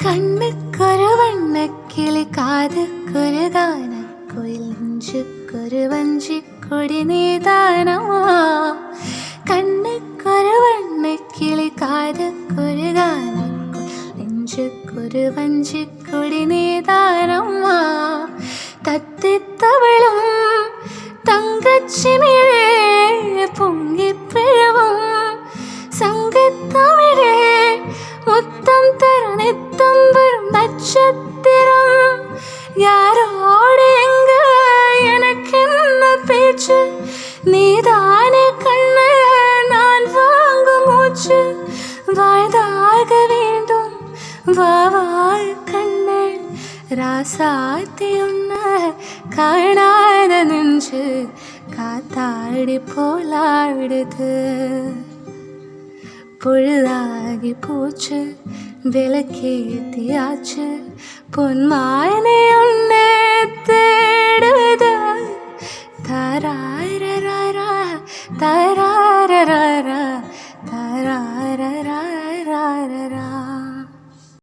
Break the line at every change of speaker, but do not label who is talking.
கண்ணுக்கொரு வண்ணக்கிளி காதுக்கொரு கானக்குயில் நெஞ்சுக்கொரு வஞ்சிக் கொடி நீதானமா. கண்ணுக்கொரு வண்ணக்கிளி காதுக்கொரு கானக்குயில் நெஞ்சுக்கொரு வஞ்சிக் கொடி நீதானம்மா. தத்தித்தவளும் தங்கச்சிமிழே பொங்கிப் பிழவும் சங்கத்தமிழே முத்தம் தரும் நித்தம் வரும் நட்சத்திரம். யாரோடு எங்க எனக்கென்ன பேச்சு, நீதானே கண்ணு நான் வாங்கும் மூச்சு. வாழ்ந்தாக வேண்டும் வாழ் கண்ணே, ராசாத்தி உன்ன காணாத நெஞ்சு காத்தாடி போலாடுது. பொழுதாகி போச்சு விளக்கேத்தியாச்சு, பொன்மானே உன்னை தேடுது. தாரா தாரா